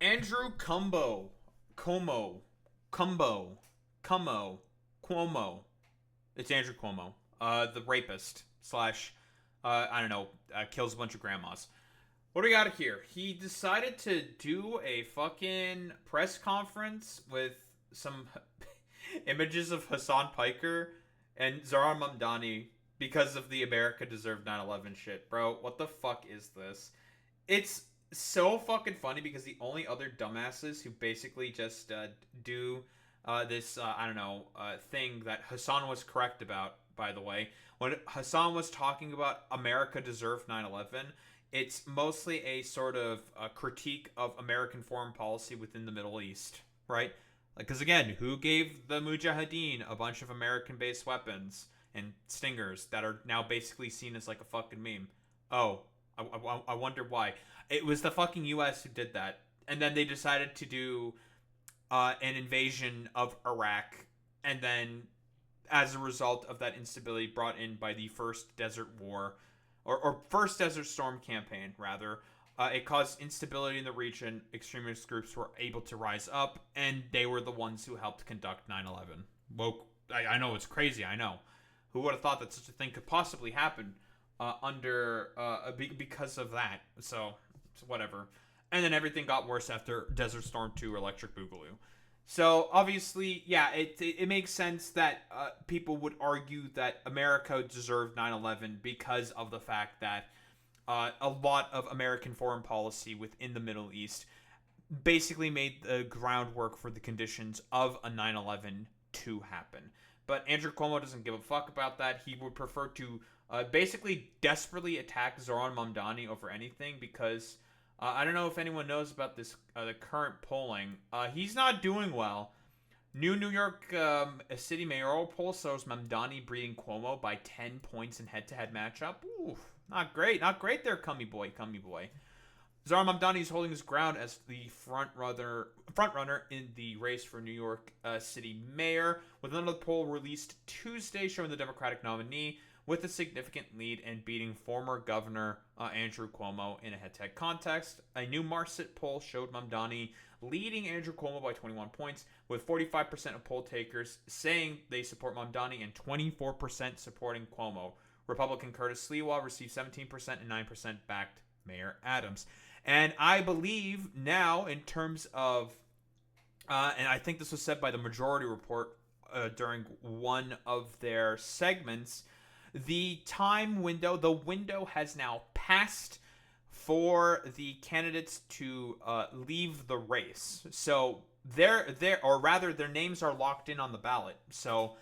Andrew Cuomo. It's Andrew Cuomo, the rapist slash, I don't know, kills a bunch of grandmas. What do we got here? He decided to do a fucking press conference with some images of Hassan Piker and Zohran Mamdani because of the America Deserved 9/11 shit. Bro, what the fuck is this? It's so fucking funny because the only other dumbasses who basically just do this, I don't know, thing that Hassan was correct about, by the way. When Hassan was talking about America deserved 9/11, it's mostly a sort of critique of American foreign policy within the Middle East, right? Because again, who gave the Mujahideen a bunch of American-based weapons and stingers that are now basically seen as like a fucking meme? Oh, I wonder why. It was the fucking U.S. who did that, and then they decided to do an invasion of Iraq, and then as a result of that instability brought in by the first Desert War, or first Desert Storm campaign, rather, it caused instability in the region. Extremist groups were able to rise up, and they were the ones who helped conduct 9/11. Woke. I know it's crazy. I know. Who would have thought that such a thing could possibly happen because of that? So whatever. And then everything got worse after Desert Storm 2 or Electric Boogaloo. So obviously, yeah, it makes sense that people would argue that America deserved 9/11 because of the fact that a lot of American foreign policy within the Middle East basically made the groundwork for the conditions of a 9/11 to happen. But Andrew Cuomo doesn't give a fuck about that. He would prefer to basically desperately attack Zohran Mamdani over anything because I don't know if anyone knows about this, the current polling. He's not doing well. New York City mayoral poll shows Mamdani beating Cuomo by 10 points in head-to-head matchup. Ooh, not great. Not great there, cummy boy, cummy boy. Zohran Mamdani is holding his ground as the front runner in the race for New York City mayor, with another poll released Tuesday showing the Democratic nominee with a significant lead and beating former Governor Andrew Cuomo in a head-to-head contest. A new Marsit poll showed Mamdani leading Andrew Cuomo by 21 points, with 45% of poll takers saying they support Mamdani and 24% supporting Cuomo. Republican Curtis Sliwa received 17% and 9% backed Mayor Adams. And I believe now, in terms of, and I think this was said by the Majority Report during one of their segments, the window has now passed for the candidates to leave the race. So their names are locked in on the ballot. So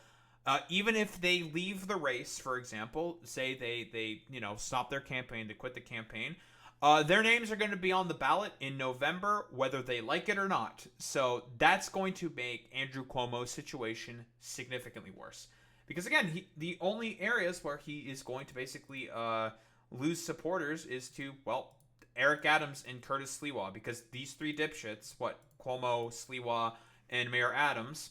even if they leave the race, for example, say they stop their campaign, they quit the campaign, their names are going to be on the ballot in November, whether they like it or not. So that's going to make Andrew Cuomo's situation significantly worse. Because again, the only areas where he is going to basically lose supporters is to, well, Eric Adams and Curtis Sliwa. Because these three dipshits, Cuomo, Sliwa, and Mayor Adams,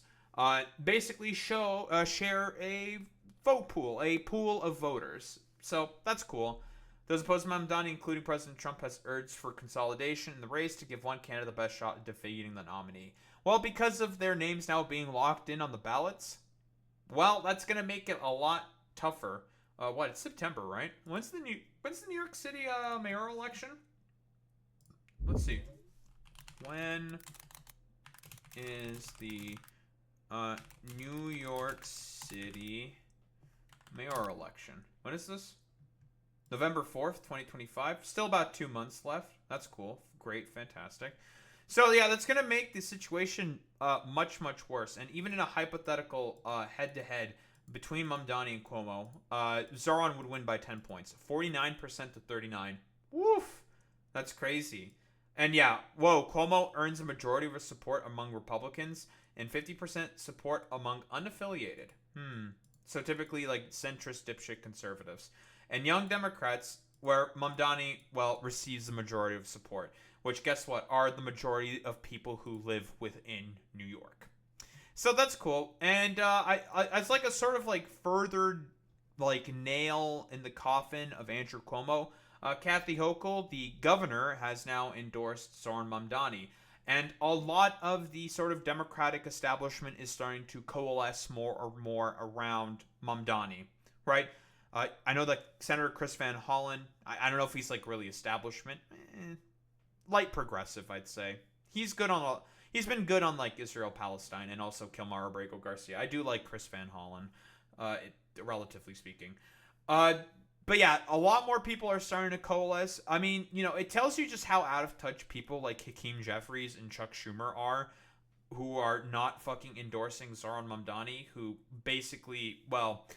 basically share a vote pool, a pool of voters. So that's cool. Those opposed to Mamdani, including President Trump, has urged for consolidation in the race to give one candidate the best shot at defeating the nominee. Well, because of their names now being locked in on the ballots, well, that's gonna make it a lot tougher. It's September, right? When's the New York City mayoral election? Let's see. When is the New York City mayoral election? When is this? November 4th, 2025. Still about 2 months left. That's cool. Great. Fantastic. So, yeah, that's going to make the situation much, much worse. And even in a hypothetical head-to-head between Mamdani and Cuomo, Zohran would win by 10 points. 49% to 39. Woof. That's crazy. And, yeah, Cuomo earns a majority of his support among Republicans and 50% support among unaffiliated. So typically, like, centrist dipshit conservatives. And young Democrats, where Mamdani, receives the majority of support, which, guess what, are the majority of people who live within New York. So that's cool. And as like a sort of like further like nail in the coffin of Andrew Cuomo, Kathy Hochul, the governor, has now endorsed Zohran Mamdani. And a lot of the sort of Democratic establishment is starting to coalesce more and more around Mamdani, right? I know that Senator Chris Van Hollen, I don't know if he's like really establishment, light progressive, I'd say. He's good on he's been good on like Israel Palestine and also Kilmar Abrego Garcia. I do like Chris Van Hollen, relatively speaking. Uh, but yeah, a lot more people are starting to coalesce. I mean, it tells you just how out of touch people like Hakeem Jefferies and Chuck Schumer are, who are not fucking endorsing Zohran Mamdani, who basically, well,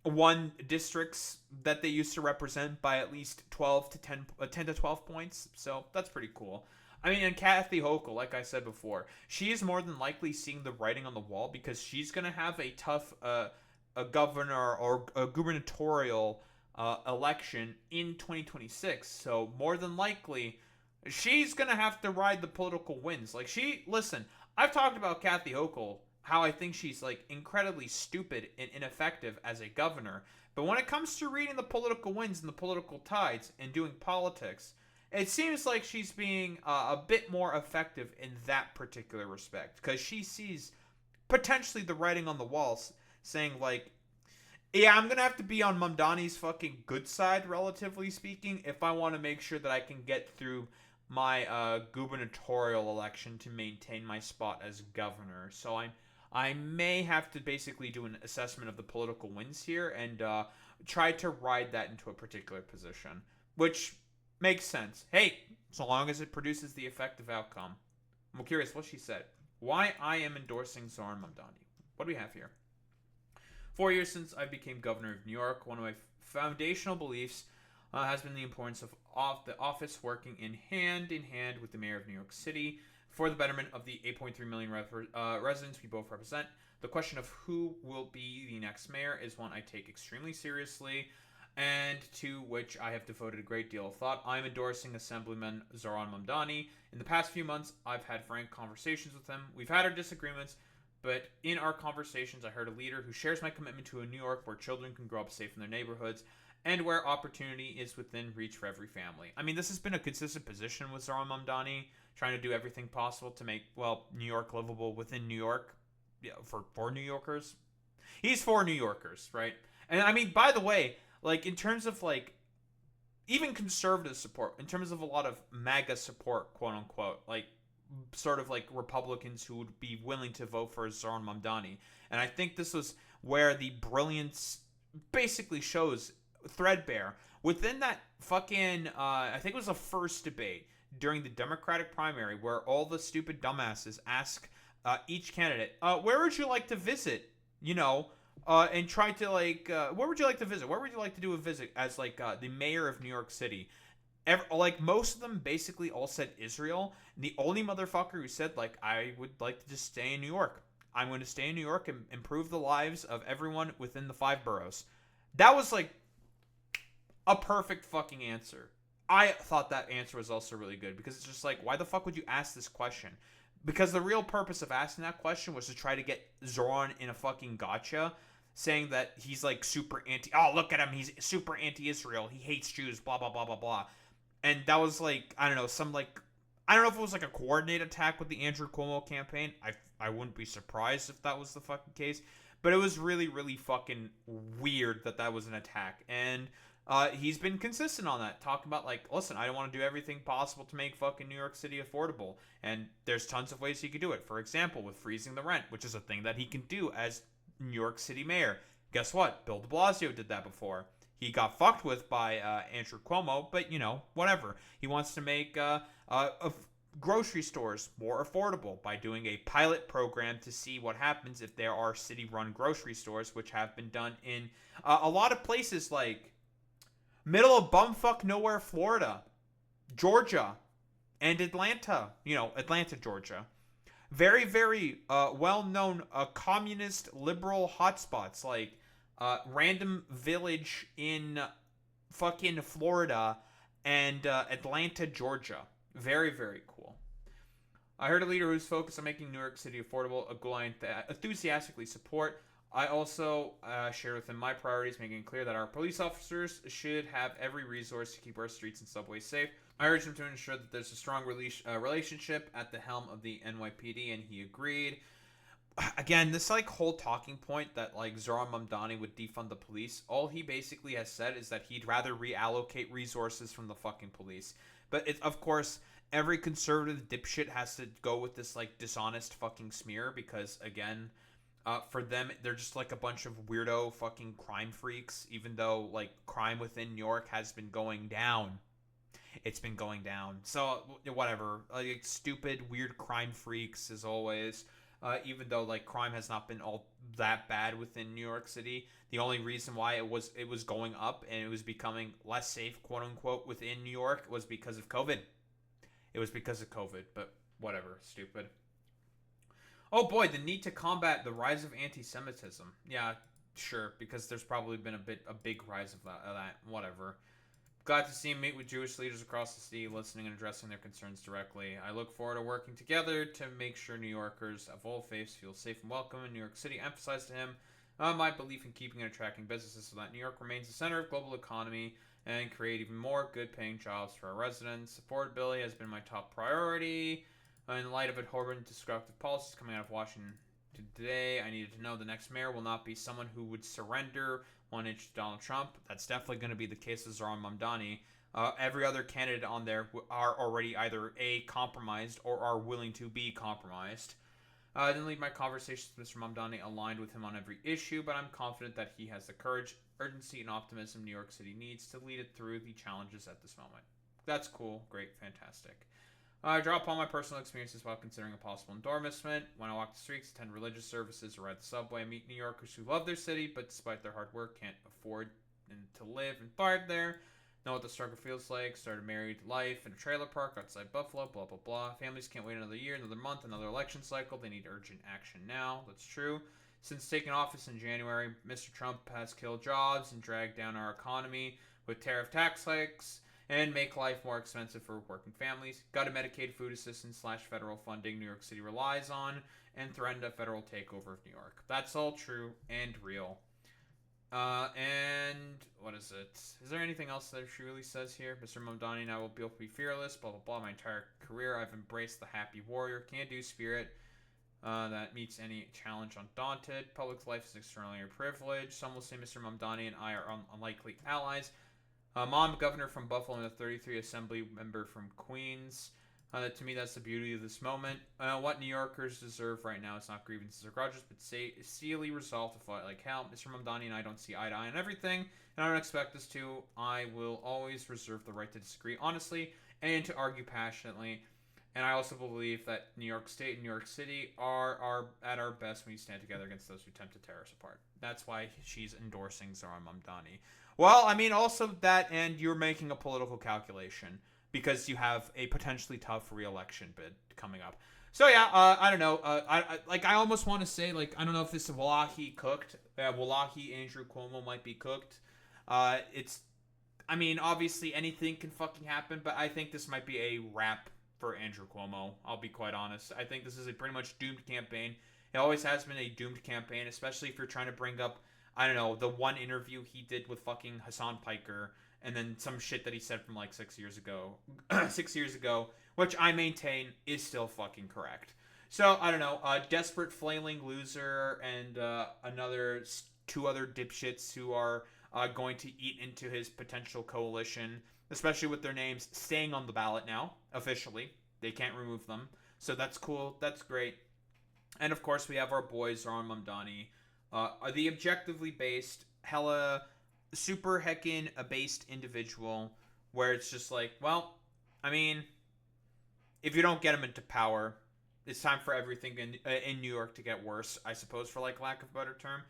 won districts that they used to represent by at least 12 to 10 to 12 points. So that's pretty cool. I mean, and Kathy Hochul, like I said before, she is more than likely seeing the writing on the wall because she's going to have a tough a governor or a gubernatorial election in 2026. So more than likely, she's going to have to ride the political winds. Listen, I've talked about Kathy Hochul, how I think she's like incredibly stupid and ineffective as a governor. But when it comes to reading the political winds and the political tides and doing politics, it seems like she's being a bit more effective in that particular respect because she sees potentially the writing on the walls saying like, yeah, I'm going to have to be on Mamdani's fucking good side, relatively speaking, if I want to make sure that I can get through my gubernatorial election to maintain my spot as governor. So I may have to basically do an assessment of the political winds here and try to ride that into a particular position, which makes sense. Hey, so long as it produces the effective outcome. I'm curious what she said. Why I am endorsing Zohran Mamdani. What do we have here? 4 years since I became governor of New York, one of my foundational beliefs has been the importance of the office working in hand with the mayor of New York City for the betterment of the 8.3 million residents we both represent. The question of who will be the next mayor is one I take extremely seriously and to which I have devoted a great deal of thought. I'm endorsing Assemblyman Zohran Mamdani. In the past few months, I've had frank conversations with him. We've had our disagreements, but in our conversations, I heard a leader who shares my commitment to a New York where children can grow up safe in their neighborhoods and where opportunity is within reach for every family. I mean, this has been a consistent position with Zohran Mamdani, trying to do everything possible to make, well, New York livable within New York, for New Yorkers. He's for New Yorkers, right? And I mean, by the way, like in terms of like even conservative support, in terms of a lot of MAGA support, quote unquote, like sort of like Republicans who would be willing to vote for Zohran Mamdani. And I think this was where the brilliance basically shows threadbare. Within that fucking, I think it was the first debate during the Democratic primary where all the stupid dumbasses ask each candidate, where would you like to visit? And try to like, where would you like to visit? Where would you like to do a visit as like the mayor of New York City? Like most of them basically all said Israel. And the only motherfucker who said like, I would like to just stay in New York. I'm going to stay in New York and improve the lives of everyone within the 5 boroughs. That was like a perfect fucking answer. I thought that answer was also really good because it's just like, why the fuck would you ask this question? Because the real purpose of asking that question was to try to get Zohran in a fucking gotcha, saying that he's like super oh, look at him, he's super anti-Israel, he hates Jews, blah, blah, blah, blah, blah. And that was like, I don't know, I don't know if it was like a coordinated attack with the Andrew Cuomo campaign. I wouldn't be surprised if that was the fucking case. But it was really, really fucking weird that was an attack. And he's been consistent on that, talking about like, listen, I don't want to do everything possible to make fucking New York City affordable. And there's tons of ways he could do it. For example, with freezing the rent, which is a thing that he can do as New York City mayor. Guess what? Bill de Blasio did that before. He got fucked with by Andrew Cuomo, but whatever. He wants to make grocery stores more affordable by doing a pilot program to see what happens if there are city-run grocery stores, which have been done in a lot of places like middle of bumfuck nowhere, Florida, Georgia, and Atlanta. Atlanta, Georgia. Very, very well-known communist liberal hotspots like random village in fucking Florida and Atlanta, Georgia. Very, very cool. I heard a leader who's focused on making New York City affordable, a goal I enthusiastically support. I also shared with him my priorities, making it clear that our police officers should have every resource to keep our streets and subways safe. I urged him to ensure that there's a strong relationship at the helm of the NYPD, and he agreed. Again, this like whole talking point that like Zohran Mamdani would defund the police, all he basically has said is that he'd rather reallocate resources from the fucking police. But it's of course every conservative dipshit has to go with this like dishonest fucking smear because again, for them they're just like a bunch of weirdo fucking crime freaks. Even though like crime within New York has been going down, it's been going down. So whatever, like stupid weird crime freaks as always. Even though like crime has not been all that bad within New York City, the only reason why it was going up and it was becoming less safe, quote unquote, within New York was because of COVID. It was because of COVID, but whatever, stupid. Oh boy, the need to combat the rise of anti-Semitism. Yeah, sure, because there's probably been a big rise of that. Whatever. Glad to see him meet with Jewish leaders across the city, listening and addressing their concerns directly. I look forward to working together to make sure New Yorkers of all faiths feel safe and welcome in New York City. Emphasized to him my belief in keeping and attracting businesses so that New York remains the center of global economy and create even more good-paying jobs for our residents. Affordability has been my top priority. In light of abhorrent, destructive policies coming out of Washington today, I needed to know the next mayor will not be someone who would surrender 1 inch to Donald Trump. That's definitely going to be the case with Zohran Mamdani. Every other candidate on there are already either A, compromised or are willing to be compromised. I didn't leave my conversations with Mr. Mamdani aligned with him on every issue, but I'm confident that he has the courage, urgency, and optimism New York City needs to lead it through the challenges at this moment. That's cool, great, fantastic. I draw upon my personal experiences while considering a possible endorsement. When I walk the streets, attend religious services, or ride the subway, I meet New Yorkers who love their city, but despite their hard work, can't afford to live and thrive there. Know what the struggle feels like. Started married life in a trailer park outside Buffalo, blah, blah, blah. Families can't wait another year, another month, another election cycle. They need urgent action now. That's true. Since taking office in January, Mr. Trump has killed jobs and dragged down our economy with tariff tax hikes and make life more expensive for working families. Got a Medicaid food assistance / federal funding New York City relies on, and threatened a federal takeover of New York. That's all true and real. And what is it? Is there anything else that she really says here? Mr. Mamdani and I will both be fearless, blah, blah, blah. My entire career, I've embraced the happy warrior, can-do spirit that meets any challenge undaunted. Public life is externally a privilege. Some will say Mr. Mamdani and I are unlikely allies. Mom, governor from Buffalo, and a 33 assembly member from Queens. To me, that's the beauty of this moment. What New Yorkers deserve right now is not grievances or grudges, but steely resolve to fight like hell. Mr. Mamdani and I don't see eye to eye on everything, and I don't expect us to. I will always reserve the right to disagree honestly and to argue passionately. And I also believe that New York State and New York City are at our best when we stand together against those who attempt to tear us apart. That's why she's endorsing Zohran Mamdani. Well, I mean, also that, and you're making a political calculation because you have a potentially tough re-election bid coming up. So yeah, I don't know. I almost want to say I don't know if this is Wallahi cooked. Wallahi Andrew Cuomo might be cooked. It's, I mean, obviously anything can fucking happen, but I think this might be a wrap for Andrew Cuomo. I'll be quite honest. I think this is a pretty much doomed campaign. It always has been a doomed campaign, especially if you're trying to bring up, I don't know, the one interview he did with fucking Hassan Piker, and then some shit that he said from 6 years ago. 6 years ago, which I maintain is still fucking correct. So, I don't know, desperate flailing loser and two other dipshits who are going to eat into his potential coalition, especially with their names staying on the ballot now, officially. They can't remove them. So that's cool. That's great. And of course, we have our boy, Zohran Mamdani, the objectively based, hella super heckin' based individual, where it's just well, I mean, if you don't get him into power, it's time for everything in New York to get worse, I suppose, for lack of a better term.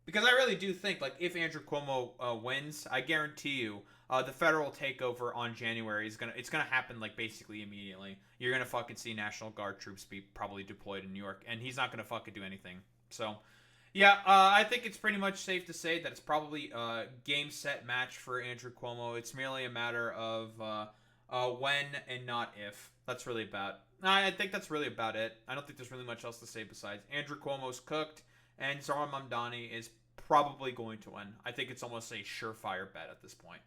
Because I really do think, if Andrew Cuomo wins, I guarantee you, the federal takeover on January is gonna happen basically immediately. You're gonna fucking see National Guard troops be probably deployed in New York, and he's not gonna fucking do anything. So, yeah, I think it's pretty much safe to say that it's probably a game set match for Andrew Cuomo. It's merely a matter of when and not if. That's really about. I think that's really about it. I don't think there's really much else to say besides Andrew Cuomo's cooked, and Zohran Mamdani is probably going to win. I think it's almost a surefire bet at this point.